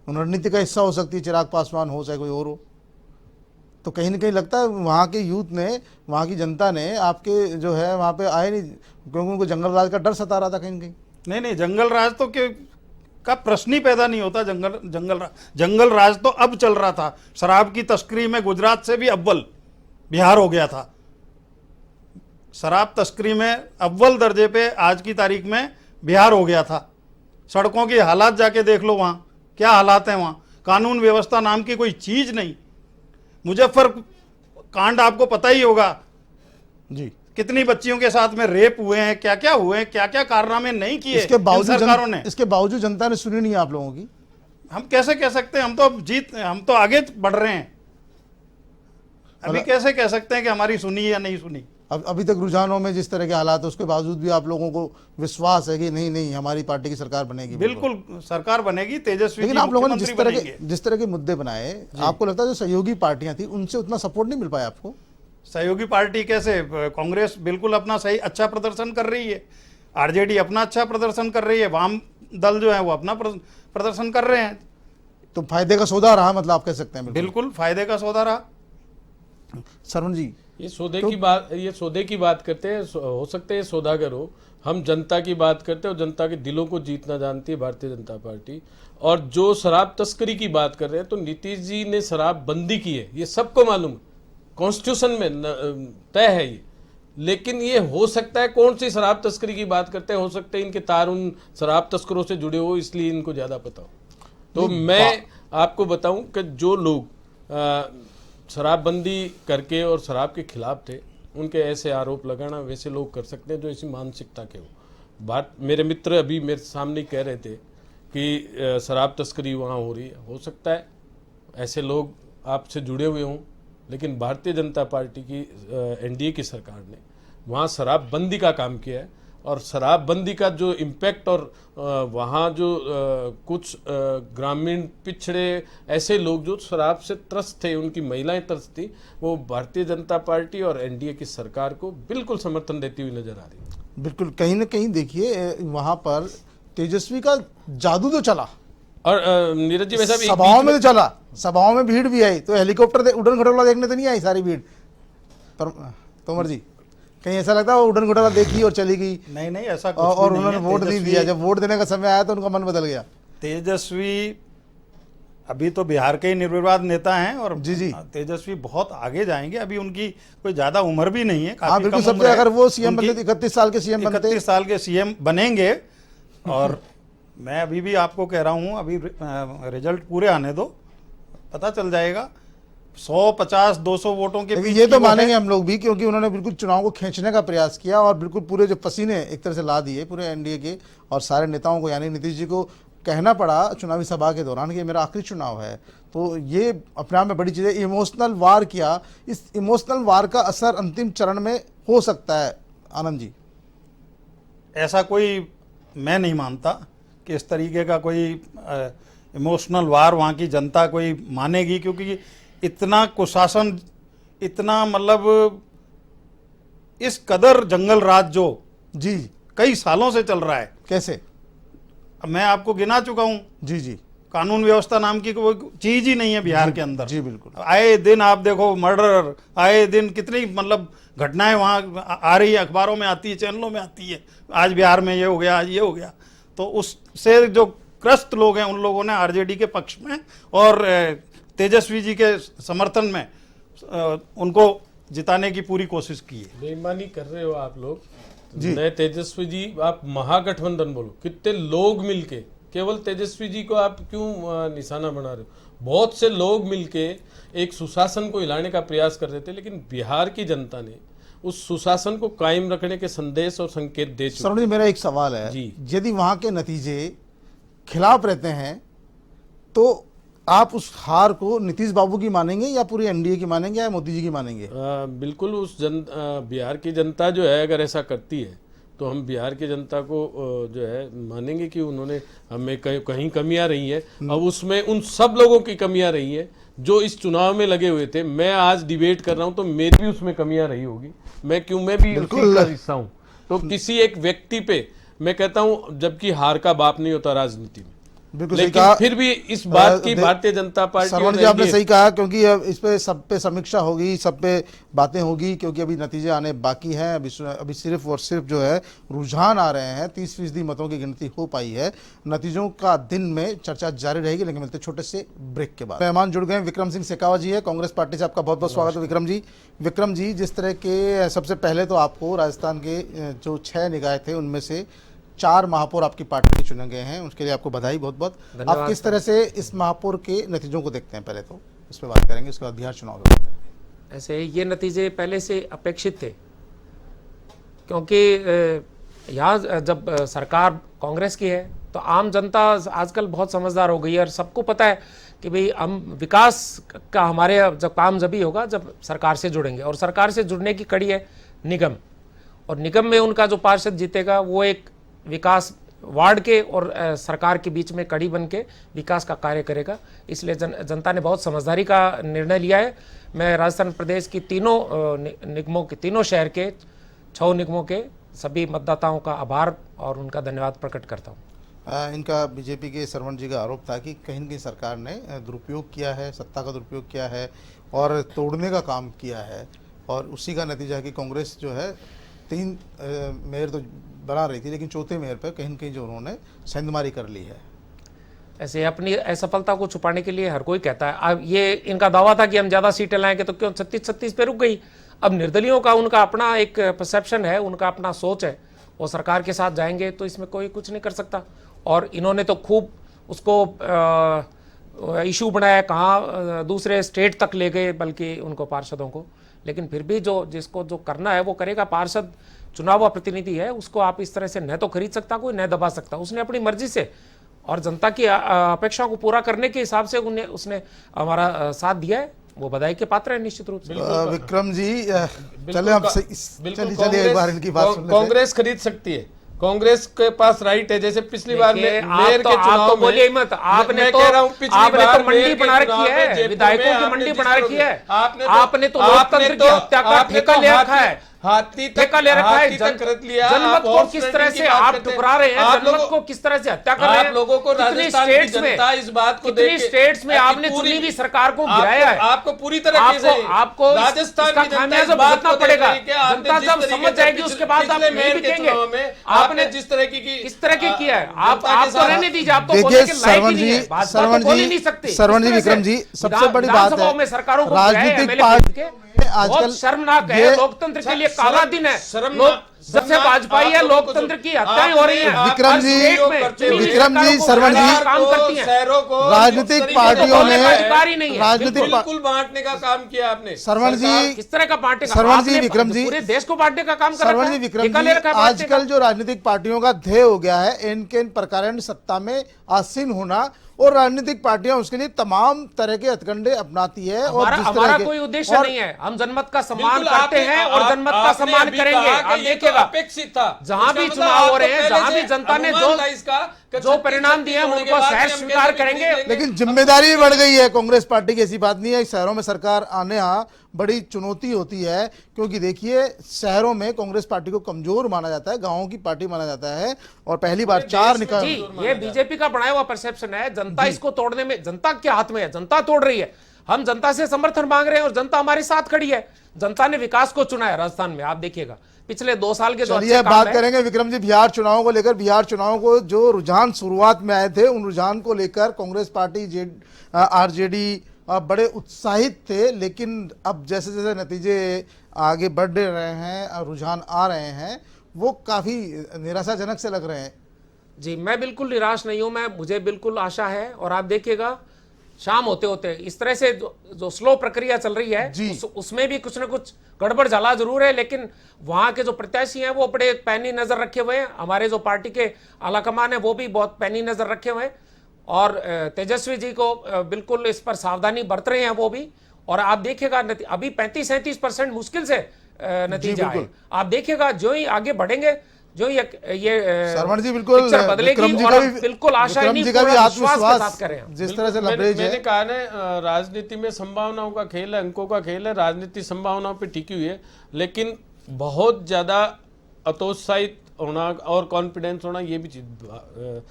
रणनीति का हिस्सा हो सकती है, चिराग पासवान हो चाहे कोई और हो। तो कहीं ना कहीं लगता है वहाँ के यूथ ने, वहाँ की जनता ने आपके जो है वहाँ पे आए नहीं, क्योंकि उनको जंगल राज का डर सता रहा था कहीं कहीं। नहीं, जंगल राज तो का प्रश्न ही पैदा नहीं होता। जंगल राज तो अब चल रहा था। शराब की तस्करी में गुजरात से भी अव्वल बिहार हो गया था। शराब तस्करी में अव्वल दर्जे पे आज की तारीख में बिहार हो गया था। सड़कों की हालात जाके देख लो, वहाँ क्या हालात हैं। वहाँ कानून व्यवस्था नाम की कोई चीज नहीं। मुजफ्फर कांड आपको पता ही होगा जी, कितनी बच्चियों के साथ में रेप हुए हैं, क्या क्या हुए हैं, क्या क्या कारनामे नहीं किए सरकारों ने। इसके बावजूद जनता ने सुनी नहीं आप लोगों की। हम कैसे कह सकते हैं? हम तो आगे बढ़ रहे हैं। अभी कैसे कह सकते हैं कि हमारी सुनी या नहीं सुनी? अब अभी तक रुझानों में जिस तरह के हालात है उसके बावजूद भी आप लोगों को विश्वास है कि नहीं हमारी पार्टी की सरकार बनेगी। बिल्कुल सरकार बनेगी, तेजस्वी। लेकिन आप लोगों ने जिस तरह के मुद्दे बनाए, आपको लगता है जो सहयोगी पार्टियां थी उनसे उतना सपोर्ट नहीं मिल पाया आपको? सहयोगी पार्टी कैसे? कांग्रेस बिल्कुल अपना सही अच्छा प्रदर्शन कर रही है, आरजेडी अपना अच्छा प्रदर्शन कर रही है, वाम दल जो है वो अपना प्रदर्शन कर रहे हैं। तो फायदे का सौदा रहा, मतलब आप कह सकते हैं? बिल्कुल फायदे का सौदा रहा। सरवण जी, ये सौदे की बात करते हैं। हो सकते हैं सौदागर हो, हम जनता की बात करते हैं और जनता के दिलों को जीतना जानती है भारतीय जनता पार्टी। और जो शराब तस्करी की बात कर रहे हैं, तो नीतीश जी ने शराब बंदी की है, ये सबको मालूम है, कॉन्स्टिट्यूशन में तय है ये। लेकिन ये हो सकता है कौन सी शराब तस्करी की बात करते हैं, हो सकते हैं इनके तार उन शराब तस्करों से जुड़े हो, इसलिए इनको ज़्यादा पता हो। तो मैं आपको बताऊं कि जो लोग शराबबंदी करके और शराब के खिलाफ थे, उनके ऐसे आरोप लगाना वैसे लोग कर सकते हैं जो ऐसी मानसिकता के हो। मेरे मित्र अभी मेरे सामने कह रहे थे कि शराब तस्करी वहाँ हो रही है। हो सकता है ऐसे लोग आपसे जुड़े हुए हों, लेकिन भारतीय जनता पार्टी की एनडीए की सरकार ने वहाँ शराबबंदी का काम किया है। और शराबबंदी का जो इम्पैक्ट और वहाँ जो कुछ ग्रामीण पिछड़े ऐसे लोग जो शराब से त्रस्त थे, उनकी महिलाएं त्रस्त थी, वो भारतीय जनता पार्टी और एनडीए की सरकार को बिल्कुल समर्थन देती हुई नजर आ रही है। बिल्कुल, कहीं ना कहीं देखिए वहाँ पर तेजस्वी का जादू तो चला, और नीरज जी वैसा भी सभाओं में तो चला, सभाओं में भीड़ भी आई, तो हेलीकॉप्टर उड़न खटोला देखने तो नहीं आई सारी भीड़। तोमर जी, कहीं ऐसा लगता है वो उड़न खटोला देखी और चली गई? नहीं ऐसा कुछ और नहीं उन्होंने वोट नहीं दिया, जब वोट देने का समय आया तो उनका मन बदल गया। तेजस्वी अभी तो बिहार के ही निर्विवाद नेता हैं और जी तेजस्वी बहुत आगे जाएंगे। अभी उनकी कोई ज्यादा उम्र भी नहीं है, काफी बिल्कुल, कम उम्र है। अगर वो सीएम बनते 31 साल के सीएम बनते, 31 साल के सीएम बनेंगे। और मैं अभी भी आपको कह रहा हूं, अभी रिजल्ट पूरे आने दो, पता चल जाएगा। 150 200 वोटों के लेकिन बीच ये की तो वो है। मानेंगे हम लोग भी, क्योंकि उन्होंने बिल्कुल चुनाव को खींचने का प्रयास किया और बिल्कुल पूरे जो पसीने एक तरह से ला दिए पूरे एनडीए के और सारे नेताओं को, यानी नीतीश जी को कहना पड़ा चुनावी सभा के दौरान कि ये मेरा आखिरी चुनाव है। तो ये अपने आप में बड़ी चीज़ है। इमोशनल वार किया, इस इमोशनल वार का असर अंतिम चरण में हो सकता है आनंद जी? ऐसा कोई मैं नहीं मानता कि इस तरीके का कोई इमोशनल वार वहाँ की जनता कोई मानेगी, क्योंकि इतना कुशासन, इतना मतलब इस कदर जंगल राज जो जी, कई सालों से चल रहा है। कैसे? अब मैं आपको गिना चुका हूँ, जी जी कानून व्यवस्था नाम की कोई चीज ही नहीं है बिहार के अंदर। जी बिल्कुल। आए दिन आप देखो मर्डर, आए दिन कितनी मतलब घटनाएं वहाँ आ रही है, अखबारों में आती है, चैनलों में आती है, आज बिहार में ये हो गया, आज ये हो गया। तो उससे जो ग्रस्त लोग हैं उन लोगों ने आरजेडी के पक्ष में और तेजस्वी जी के समर्थन में उनको जिताने की पूरी कोशिश की है। बेईमानी कर रहे हो आप लोग। नए तेजस्वी जी, आप महागठबंधन बोलो, कितने लोग मिलके, केवल तेजस्वी जी को आप क्यों निशाना बना रहे हो? बहुत से लोग मिलके एक सुशासन को हिलाने का प्रयास कर रहे थे, लेकिन बिहार की जनता ने उस सुशासन को कायम रखने के संदेश और संकेत दे चुके। सरोज जी, मेरा एक सवाल है जी। यदि वहां के नतीजे खिलाफ रहते हैं तो आप उस हार को नीतीश बाबू की मानेंगे या पूरी एनडीए की मानेंगे या मोदी जी की मानेंगे? बिल्कुल उस बिहार की जनता जो है अगर ऐसा करती है तो हम बिहार की जनता को जो है मानेंगे कि उन्होंने हमें कहीं कमियां रही है। अब उसमें उन सब लोगों की कमियां रही है जो इस चुनाव में लगे हुए थे। मैं आज डिबेट कर रहा हूं तो मेरी भी उसमें कमियां रही होगी, मैं भी उसी का हिस्सा हूं। तो किसी एक व्यक्ति पे मैं कहता हूं, जबकि हार का बाप नहीं होता राजनीति में, बिल्कुल सही लेकिन कहा। फिर भी इस बात की भारतीय जनता पार्टी सरवण जी आपने सही कहा, क्योंकि अब इस पे सब पे समीक्षा होगी, सब पे बातें होगी, क्योंकि अभी नतीजे आने बाकी हैं। अभी सिर्फ और सिर्फ जो है रुझान आ रहे हैं, 30% मतों की गिनती हो पाई है। नतीजों का दिन में चर्चा जारी रहेगी, लेकिन मिलते छोटे से ब्रेक के बाद। मेहमान जुड़ गए, विक्रम सिंह शेखावत जी है कांग्रेस पार्टी से, आपका बहुत बहुत स्वागत है विक्रम जी। विक्रम जी, जिस तरह के सबसे पहले तो आपको राजस्थान के जो 6 निकाय थे उनमें से 4 महापौर आपकी पार्टी के चुने गए हैं, उसके लिए आपको बधाई बहुत बहुत। आप किस तरह से इस महापौर के नतीजों को देखते हैं? पहले तो इस पर बात करेंगे, उसके बाद बिहार चुनाव पर बात करेंगे। ऐसे ये नतीजे पहले से अपेक्षित थे, क्योंकि यहाँ जब सरकार कांग्रेस की है तो आम जनता आजकल बहुत समझदार हो गई है और सबको पता है कि भाई हम विकास का हमारे जब काम जब ही होगा जब सरकार से जुड़ेंगे, और सरकार से जुड़ने की कड़ी है निगम, और निगम में उनका जो पार्षद जीतेगा वो एक विकास वार्ड के और सरकार के बीच में कड़ी बन के विकास का कार्य करेगा। इसलिए जनता ने बहुत समझदारी का निर्णय लिया है। मैं राजस्थान प्रदेश की तीनों निगमों के, तीनों शहर के 6 निगमों के सभी मतदाताओं का आभार और उनका धन्यवाद प्रकट करता हूँ। इनका बीजेपी के सरवण जी का आरोप था कि कहीं न कहीं सरकार ने दुरुपयोग किया है, सत्ता का दुरुपयोग किया है और तोड़ने का काम किया है, और उसी का नतीजा है कि कांग्रेस जो है 3 मेयर तो बना रही थी, लेकिन चौथे मेयर पर कहीं न कहीं जो उन्होंने सेंधमारी कर ली है। ऐसे अपनी असफलता को छुपाने के लिए हर कोई कहता है। अब ये इनका दावा था कि हम ज़्यादा सीटें लाएंगे, तो क्यों 36 पे रुक गई? अब निर्दलियों का उनका अपना एक परसेप्शन है, उनका अपना सोच है, वो सरकार के साथ जाएंगे तो इसमें कोई कुछ नहीं कर सकता। और इन्होंने तो खूब उसको इशू बनाया, कहाँ दूसरे स्टेट तक ले गए बल्कि उनको पार्षदों को। लेकिन फिर भी जिसको जो करना है वो करेगा। पार्षद चुनाव हुआ प्रतिनिधि है, उसको आप इस तरह से न तो खरीद सकता कोई, न दबा सकता। उसने अपनी मर्जी से और जनता की अपेक्षाओं को पूरा करने के हिसाब से उसने हमारा साथ दिया है, वो बधाई के पात्र है निश्चित रूप से। विक्रम जी, चलिए एक बार इनकी बात सुन लेते हैं। कांग्रेस खरीद सकती है, कांग्रेस के पास राइट है। जैसे पिछली बार मेयर के चुनाव में बोलिए मत, आपने तो मंडी बना रखी है, विधायकों की मंडी बना रखी है। आपने तो लोकतंत्र की हत्या का ठेका ले रखा है, ठेका ले रखा है। जनमत को किस तरह से आप ठुकरा रहे हैं, जनमत को किस तरह से हत्या कर रहे हैं। आप लोगों को राजस्थान की जनता इस बात को कितनी स्टेट्स में आपने चुनी हुई सरकार को गिराया है। आपको पूरी तरह आपको इसका खामियाजा भुगतना पड़ेगा। जनता जब समझ जाएगी उसके बाद आप नहीं बिकेंगे। आपने जिस तरह की किस तरह की किया है, आप तो रहने दीजिए, आप तो बोलने के लायक ही नहीं है। भाजपा तो बोल ही नहीं सकते। सरवण जी, विक्रम जी, सबसे बड़ी बात है सरकारों को राजनीतिक पार्टी आजकल शर्मनाक है, लोकतंत्र के लिए काला दिन है। जब से वाजपेयी है लोकतंत्र की हत्याएं हो रही हैं। विक्रम जी, हर स्टेट में चुनी हुई विक्रम जी, सरकारों को सरवण जी, काम करती हैं। शहरों को राजनीतिक पार्टियों ने अधिकार ही नहीं है। राजनीतिक बिल्कुल बांटने का काम किया आपने। सरवण जी, किस तरह का बांटने का? सरवण जी, आपने विक्रम जी, पूरे देश को बांटने का काम कर सरवण रखा जी, है। विक्रम ठेका जी, ले रखा है बांटने का। आजकल जो राजनीतिक पार्टियों का ध्येय हो गया है इनके इन प्रकारण सत्ता में आसीन होना, और राजनीतिक पार्टियां उसके लिए तमाम तरह के हथकंडे अपनाती है। और जिस तरह हमारा के कोई उद्देश्य नहीं है, हम जनमत का सम्मान बिल्कुल, करते हैं और आप- जनमत का आपने सम्मान अभी करेंगे। कहा कि आप ये तो देखिएगा अपेक्षित था। जहां इसका भी मतलब चुनाव हो आपको रहे हैं, पहले जहां भी से जनता ने अनुमान जो था इसका कि जो परिणाम दिए हैं, होने उनको के बाद सहर्ष हम स्वीकार कैसे करेंगे। देंगे? लेकिन जिम्मेदारी भी बढ़ गई है कांग्रेस पार्टी की, ऐसी बात नहीं है। शहरों में सरकार आने यहाँ बड़ी चुनौती होती है, क्योंकि देखिए शहरों में कांग्रेस पार्टी को कमजोर माना जाता है, गांवों की पार्टी माना जाता है, और पहली बार 4 निकाय। जी, ये बीजेपी का बनाया हुआ परसेप्शन है। जनता इसको तोड़ने में, जनता के हाथ में है, जनता तोड़ रही है। हम जनता से समर्थन मांग रहे हैं और जनता हमारे साथ खड़ी है। जनता ने विकास को चुना है राजस्थान में। आप देखिएगा पिछले 2 साल के जो चलिए अच्छे काम बात है, करेंगे विक्रम जी बिहार चुनाव को लेकर। बिहार चुनाव को जो रुझान शुरुआत में आए थे, उन रुझान को लेकर कांग्रेस पार्टी, आरजेडी बड़े उत्साहित थे, लेकिन अब जैसे जैसे नतीजे आगे बढ़ रहे हैं, रुझान आ रहे हैं, वो काफी निराशाजनक से लग रहे हैं। जी मैं बिल्कुल निराश नहीं हूं। मुझे बिल्कुल आशा है। और आप देखिएगा शाम होते होते इस तरह से जो स्लो प्रक्रिया चल रही है, उसमें भी कुछ ना कुछ गड़बड़ झाला जरूर है, लेकिन वहां के जो प्रत्याशी हैं वो बड़े पैनी नजर रखे हुए हैं। हमारे जो पार्टी के आलाकमान है वो भी बहुत पैनी नजर रखे हुए हैं, और तेजस्वी जी को बिल्कुल इस पर सावधानी बरत रहे हैं वो भी। और आप देखिएगा अभी 35-37% मुश्किल से नतीजा है। आप देखिएगा जो ही आगे बढ़ेंगे, जो ये सरवण जी बिल्कुल पिक्चर बदलेगी, विक्रम जी और का हम भी, बिल्कुल आशा विक्रम नहीं, जी का भी पूरा विश्वास के आत्मविश्वास साथ कर रहे हैं। जिस तरह से मैंने लबरेज मैंने है। कहा ना, राजनीति में संभावनाओं का खेल है, अंकों का खेल है। राजनीति संभावनाओं पे टिकी हुई है, लेकिन बहुत ज्यादा हतोत्साहित होना और कॉन्फिडेंस होना, ये भी चीज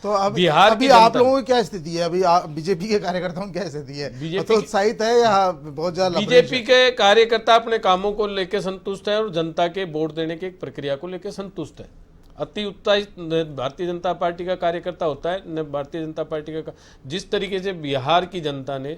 तो अब बिहार अभी की आप जनता- लोगों की क्या स्थिति है? अभी बीजेपी के कार्यकर्ताओं की क्या स्थिति है? बीजेपी तो उत्साहित है या बहुत ज्यादा लबरेज बीजेपी है? के कार्यकर्ता अपने कामों को लेकर संतुष्ट है और जनता के वोट देने की एक प्रक्रिया को लेकर संतुष्ट है। अति उत्साहित भारतीय जनता पार्टी का कार्यकर्ता होता है न भारतीय जनता पार्टी का। जिस तरीके से बिहार की जनता ने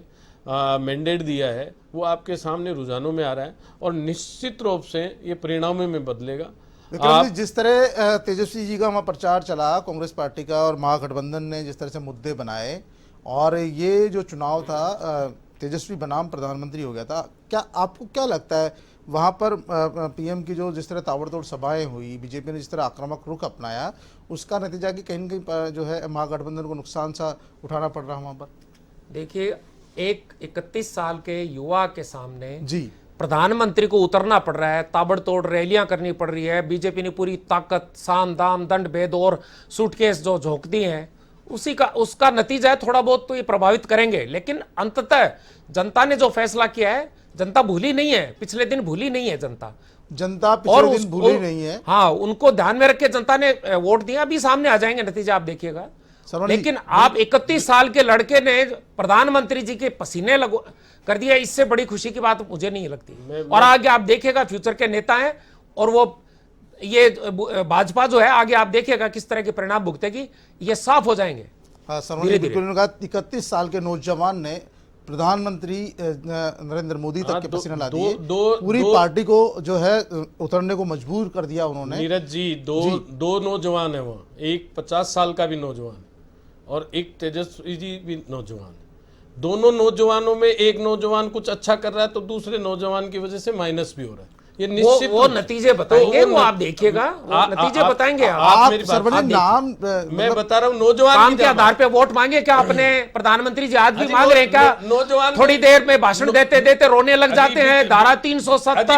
मैंडेट दिया है, वो आपके सामने रुझानों में आ रहा है, और निश्चित रूप से ये परिणामों में बदलेगा। विक्रम जी, जिस तरह तेजस्वी जी का वहाँ प्रचार चला कांग्रेस पार्टी का, और महागठबंधन ने जिस तरह से मुद्दे बनाए, और ये जो चुनाव था तेजस्वी बनाम प्रधानमंत्री हो गया था, क्या आपको क्या लगता है वहाँ पर पीएम की जो जिस तरह ताबड़तोड़ सभाएं हुई, बीजेपी ने जिस तरह आक्रामक रुख अपनाया, उसका नतीजा कि कहीं न कहीं जो है महागठबंधन को नुकसान सा उठाना पड़ रहा वहाँ पर? देखिए, एक 31 साल के युवा के सामने जी प्रधानमंत्री को उतरना पड़ रहा है, ताबड़तोड़ रैलियां करनी पड़ रही है। बीजेपी ने पूरी ताकत, साम दाम, दंड भेद और सूटकेस जो झोंक दी हैं, उसका नतीजा है थोड़ा बहुत तो ये प्रभावित करेंगे। लेकिन अंततः जनता ने जो फैसला किया है, जनता भूली नहीं है, पिछले दिन भूली नहीं है जनता पिछले दिन भूली नहीं है। हाँ, उनको ध्यान में रख के जनता ने वोट दिया। अभी सामने आ जाएंगे नतीजा, आप देखिएगा। लेकिन आप 31 साल के लड़के ने प्रधानमंत्री जी के पसीने कर दिया, इससे बड़ी खुशी की बात मुझे नहीं लगती। और आगे आप देखिएगा फ्यूचर के नेता हैं, और वो ये भाजपा जो है आगे आप देखिएगा किस तरह के परिणाम भुगतेगी, ये साफ हो जाएंगे। हाँ, सरवण बिल्कुल ने कहा 31 साल के नौजवान ने प्रधानमंत्री नरेंद्र मोदी तक के पसीने ला दिए, पूरी पार्टी को जो है उतरने को मजबूर कर दिया उन्होंने। नीरज जी, दो नौजवान है वहाँ, एक 50 साल का भी नौजवान और एक तेजस्वी जी भी नौजवान। दोनों नौजवानों में एक नौजवान कुछ अच्छा कर रहा है तो दूसरे नौजवान की वजह से माइनस भी हो रहा है। ये निश्चित वो नतीजे बताएंगे, वो आप देखिएगा, नतीजे बताएंगे। आप मेरी बात सरवण नाम मैं बता रहा हूँ, नौजवान काम के आधार पे वोट मांगे क्या अपने प्रधानमंत्री जी? आज भी मांग रहे हैं क्या? नौजवान थोड़ी देर में भाषण देते देते रोने लग जाते हैं। धारा 370,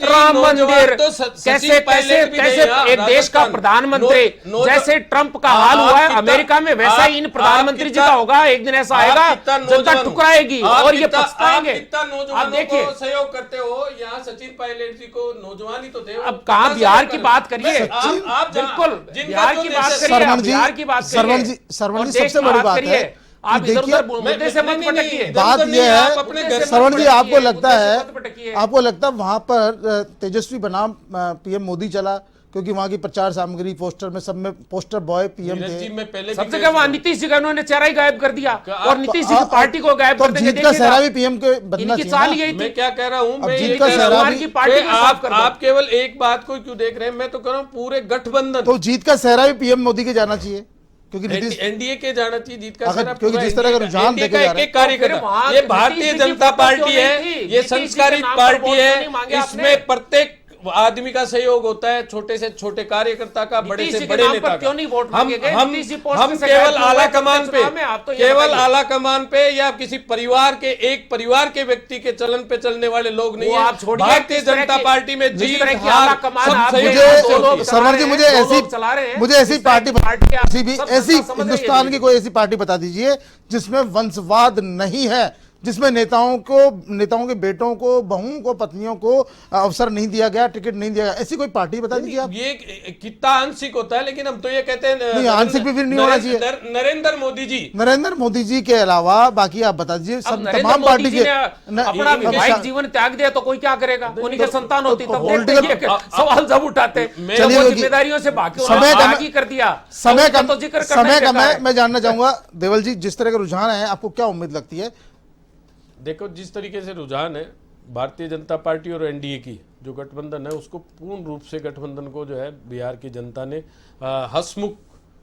राम मंदिर, कैसे कैसे कैसे एक देश का प्रधानमंत्री, जैसे ट्रंप का हाल हुआ है अमेरिका में, वैसा ही इन प्रधानमंत्री जी का होगा। एक दिन ऐसा आएगा जनता टुकराएगी और ये पछताएंगे। आप देखिए, सहयोग करते हो, यहाँ सचिन पायलट जी को नौजवान ही तो थे। अब कहाँ बिहार की बात करिए, आप बिल्कुल बिहार की बात करिए, बिहार की बात करिए, सरवण जी सबसे बड़ी बात है, आप इधर उधर मुद्दे से मत पटकिए। बात यह है सरवण जी, आपको लगता है वहां पर तेजस्वी बनाम पीएम मोदी चला, क्योंकि वहां की प्रचार सामग्री पोस्टर में सब में poster boy PM Neeraj ji, थे। मैं पहले सब भी जगह वहां नीतीश जी का उन्होंने चेहरा ही गायब कर दिया और नीतीश जी तो की पार्टी को गायब तो कर देंगे। जीत का सहरा भी पीएम के बनना इनकी चाहिए चाल ना। यही थी। मैं क्या कह रहा हूं, मैं जीत ये का कह रहा सहरा हूं भी- की पार्टी को साफ कर दो। आप केवल एक बात को क्यों देख रहे हैं, मैं तो कह रहा हूं पूरे गठबंधन तो जीत का सहरा भी पीएम मोदी के जाना चाहिए, क्योंकि नीतीश एनडीए के जाना चाहिए जीत का अगर- सारा क्योंकि पूरा जिस तरह का NDA रुझान NDA देखे का जा एक रहे एक कार्यकर्ता, तो फिर वहां ये नीतीश भारतीय जी की जनता फोटो पार्टी क्यों नहीं है, थी? ये नीतीश जी के संस्कारित नाम पर पार्टी वोट क्यों नहीं मांगे है, आपने? इसमें प्रत्येक आदमी का सहयोग होता है, छोटे से छोटे कार्यकर्ता का, बड़े नीतीश से जी के बड़े नाम नेता पर क्यों नहीं वोट का। हम मांगे गए? हम नीतीश जी पोस्ट हम से केवल गायब क्यों आला हुए? कमान पे, चुनाव में आप तो ये केवल बताइए। आला कमान पे या किसी परिवार के एक परिवार के व्यक्ति के चलन पे चलने वाले लोग नहीं वो है। आप छोड़िए, भारतीय किस तरह जनता की- पार्टी में जिस जीत तरह की हार आला कमान सब आप सहयोग दो से लोग होती है। चला सरवर जी रहे मुझे हैं, दो ऐसी लोग चला रहे हैं, मुझे ऐसी जिस तरह की पार्टी आप ऐसी भी सब ऐसी समझ रहे हैं हिंदुस्तान ये की कोई ऐसी पार्टी बता दीजिए जिसमें वंशवाद नहीं है, जिसमें नेताओं के बेटों को, बहुओं को, पत्नियों को अवसर नहीं दिया गया, टिकट नहीं दिया गया, ऐसी कोई पार्टी बता दीजिए आप। ये कितना आंशिक होता है, लेकिन हम तो ये कहते हैं नहीं, आंशिक भी फिर नहीं होना चाहिए। नरेंद्र मोदी जी, नरेंद्र मोदी जी के अलावा बाकी आप बता दीजिए अब सब नरेंद्र तमाम मोदी पार्टी जी के ने अपना वैवाहिक जीवन त्याग दिया तो कोई क्या करेगा? उन्हीं के संतान होती तब political- देखते ये सवाल जब उठाते मैं- जब वो चलिए, जिम्मेदारियों से बाकी समय उन्होंने कम- आगे कर दिया समय तो का उनका तो जिक्र करना ही समय का बेकार है। मैं जानना चाहूंगा देवल जी, जिस तरह का रुझान है आपको क्या उम्मीद लगती है? देखो जिस तरीके से रुझान है भारतीय जनता पार्टी और एनडीए की जो गठबंधन है, उसको पूर्ण रूप से गठबंधन को जो है बिहार की जनता ने हंसमुख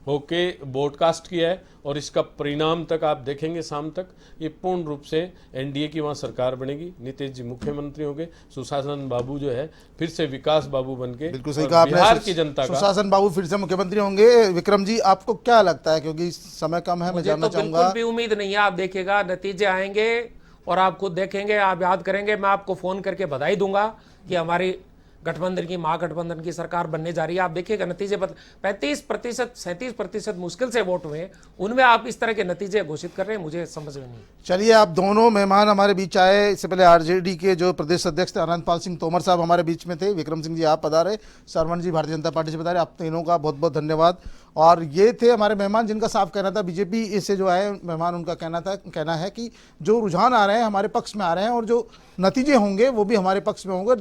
होके ब्रॉडकास्ट किया है और इसका परिणाम तक आप देखेंगे शाम तक ये पूर्ण रूप से एनडीए की वहाँ सरकार बनेगी। नीतीश जी मुख्यमंत्री होंगे, सुशासन बाबू जो है फिर से विकास बाबू बनके बिल्कुल सही और कहा बिहार आपने। की जनता का सुशासन बाबू फिर से मुख्यमंत्री होंगे। विक्रम जी आपको क्या लगता है, क्योंकि समय कम है, मैं मुझे जानना तो बिल्कुल चाहूंगा। भी उम्मीद नहीं है। आप देखिएगा नतीजे आएंगे और आप खुद देखेंगे, आप याद करेंगे, मैं आपको फोन करके बधाई दूंगा कि हमारी गठबंधन की महागठबंधन की सरकार बनने जा रही है। आप देखिएगा नतीजे 35%, 37% मुश्किल से वोट हुए, उनमें आप इस तरह के नतीजे घोषित कर रहे हैं, मुझे समझ में नहीं। चलिए, आप दोनों मेहमान हमारे बीच आए। इससे पहले आरजेडी के जो प्रदेश अध्यक्ष थे आनंदपाल सिंह तोमर साहब हमारे बीच में थे। विक्रम सिंह जी आप पधारे, सरवण जी भारतीय जनता पार्टी से पधारे। आप तीनों का बहुत बहुत धन्यवाद। और ये थे हमारे मेहमान जिनका साफ कहना था, बीजेपी से जो आए मेहमान उनका कहना है कि जो रुझान आ रहे हैं हमारे पक्ष में आ रहे हैं और जो नतीजे होंगे वो भी हमारे पक्ष में होंगे।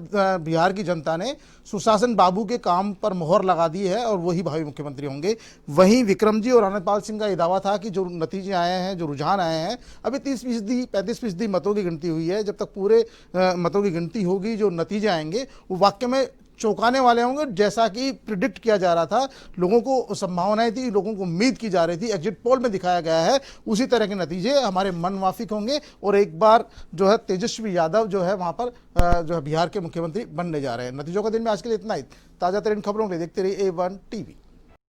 बिहार की जनता ने सुशासन बाबू के काम पर मोहर लगा दी है और वही भावी मुख्यमंत्री होंगे। वहीं विक्रम जी और आनंदपाल सिंह का ये दावा था कि जो नतीजे आए हैं, जो रुझान आए हैं, अभी 30%, 35% मतों की गिनती हुई है। जब तक पूरे मतों की गिनती होगी, जो नतीजे आएंगे वो वाकई में चौंकाने वाले होंगे। जैसा कि प्रिडिक्ट किया जा रहा था, लोगों को संभावनाएं थी, लोगों को उम्मीद की जा रही थी, एग्जिट पोल में दिखाया गया है, उसी तरह के नतीजे हमारे मन माफिक होंगे और एक बार जो है तेजस्वी यादव जो है वहां पर जो है बिहार के मुख्यमंत्री बनने जा रहे हैं। नतीजों का दिन में आज के लिए इतना ही। ताजा तरीन खबरों के लिए देखते रहिए A1 TV।